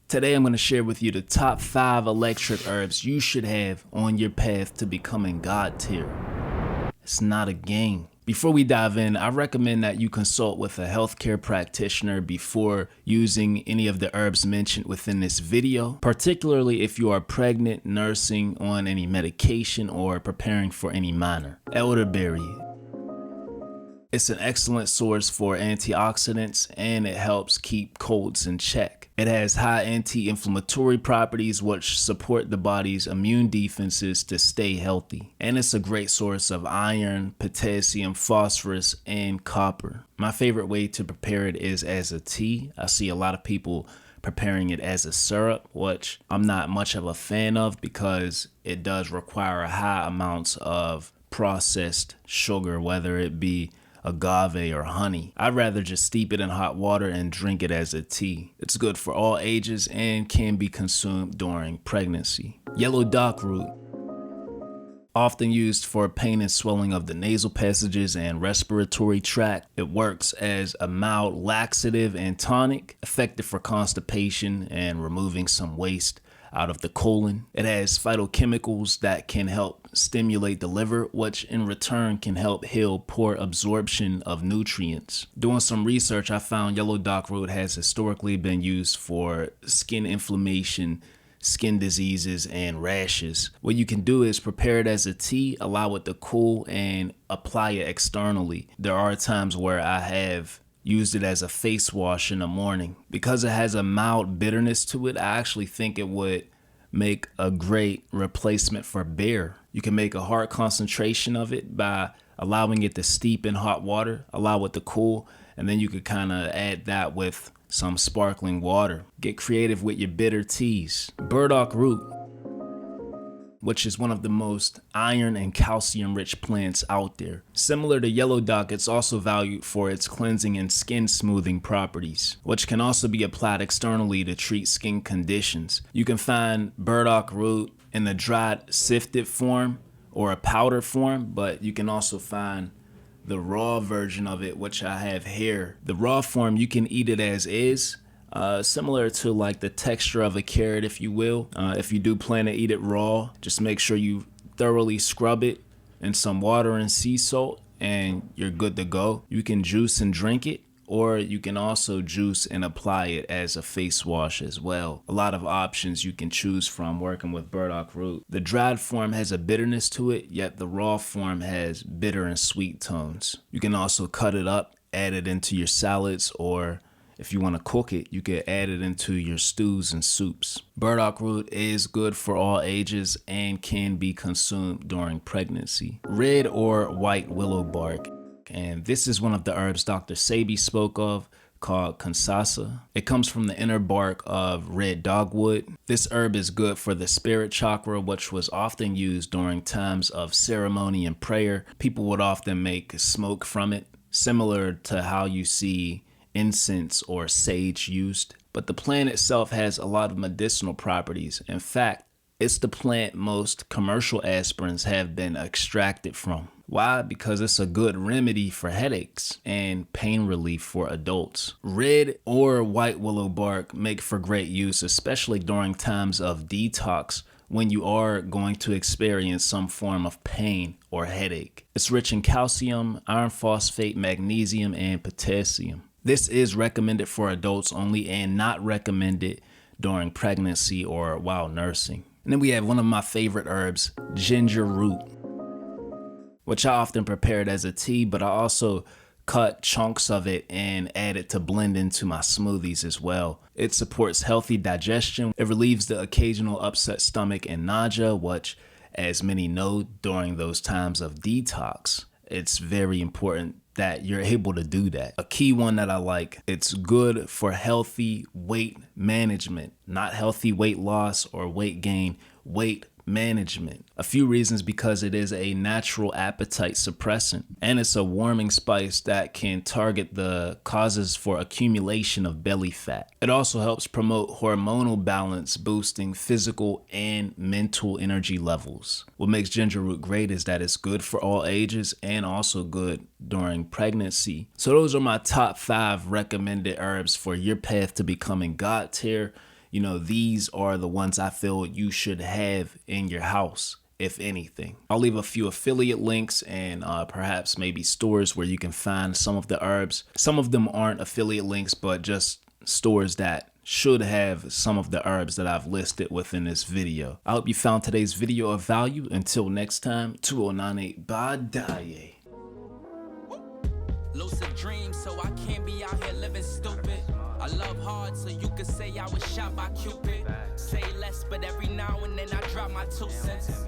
Today I'm going to share with you the top 5 electric herbs you should have on your path to becoming God tier. It's not a game. Before we dive in, I recommend that you consult with a healthcare practitioner before using any of the herbs mentioned within this video, particularly if you are pregnant, nursing, on any medication, or preparing for any minor. Elderberry. It's an excellent source for antioxidants and it helps keep colds in check. It has high anti-inflammatory properties which support the body's immune defenses to stay healthy. And it's a great source of iron, potassium, phosphorus, and copper. My favorite way to prepare it is as a tea. I see a lot of people preparing it as a syrup, which I'm not much of a fan of because it does require high amounts of processed sugar, whether it be agave or honey. I'd rather just steep it in hot water and drink it as a tea. It's good for all ages and can be consumed during pregnancy. Yellowdock root. Often used for pain and swelling of the nasal passages and respiratory tract. It works as a mild laxative and tonic, effective for constipation and removing some waste out of the colon. It has phytochemicals that can help stimulate the liver, which in return can help heal poor absorption of nutrients. Doing some research, I found yellowdock root has historically been used for skin inflammation, skin diseases, and rashes. What you can do is prepare it as a tea, allow it to cool, and apply it externally. There are times where I have used it as a face wash in the morning. Because it has a mild bitterness to it, I actually think it would make a great replacement for beer. You can make a hard concentration of it by allowing it to steep in hot water, allow it to cool, and then you could kind of add that with some sparkling water. Get creative with your bitter teas. Burdock root, which is one of the most iron and calcium rich plants out there. Similar to yellowdock, it's also valued for its cleansing and skin smoothing properties, which can also be applied externally to treat skin conditions. You can find burdock root in the dried sifted form or a powder form, but you can also find the raw version of it, which I have here. The raw form, you can eat it as is. Similar to like the texture of a carrot, if you will. If you do plan to eat it raw, just make sure you thoroughly scrub it in some water and sea salt and you're good to go. You can juice and drink it, or you can also juice and apply it as a face wash as well. A lot of options you can choose from working with burdock root. The dried form has a bitterness to it, yet the raw form has bitter and sweet tones. You can also cut it up, add it into your salads, or if you want to cook it, you can add it into your stews and soups. Burdock root is good for all ages and can be consumed during pregnancy. Red or white willow bark. And this is one of the herbs Dr. Sebi spoke of, called kansasa. It comes from the inner bark of red dogwood. This herb is good for the spirit chakra, which was often used during times of ceremony and prayer. People would often make smoke from it, similar to how you see incense or sage used. But the plant itself has a lot of medicinal properties. In fact, it's the plant most commercial aspirins have been extracted from. Why? Because it's a good remedy for headaches and pain relief for adults. Red or white willow bark make for great use, especially during times of detox when you are going to experience some form of pain or headache. It's rich in calcium, iron phosphate, magnesium, and potassium. This is recommended for adults only and not recommended during pregnancy or while nursing. And then we have one of my favorite herbs, ginger root, which I often prepare it as a tea, but I also cut chunks of it and add it to blend into my smoothies as well. It supports healthy digestion. It relieves the occasional upset stomach and nausea, which, as many know, during those times of detox, it's very important that you're able to do that. A key one that I like, it's good for healthy weight management, not healthy weight loss or weight gain, weight management. A few reasons: because it is a natural appetite suppressant and it's a warming spice that can target the causes for accumulation of belly fat. It also helps promote hormonal balance, boosting physical and mental energy levels. What makes ginger root great is that it's good for all ages and also good during pregnancy. So those are my top 5 recommended herbs for your path to becoming God tier. You know, these are the ones I feel you should have in your house, if anything. I'll leave a few affiliate links and perhaps maybe stores where you can find some of the herbs. Some of them aren't affiliate links, but just stores that should have some of the herbs that I've listed within this video. I hope you found today's video of value. Until next time, 2098 Badaye. Lucid dreams, so I can't be out here living stupid. I love hard, so you could say I was shot by Cupid. Say less, but every now and then I drop my 2 cents.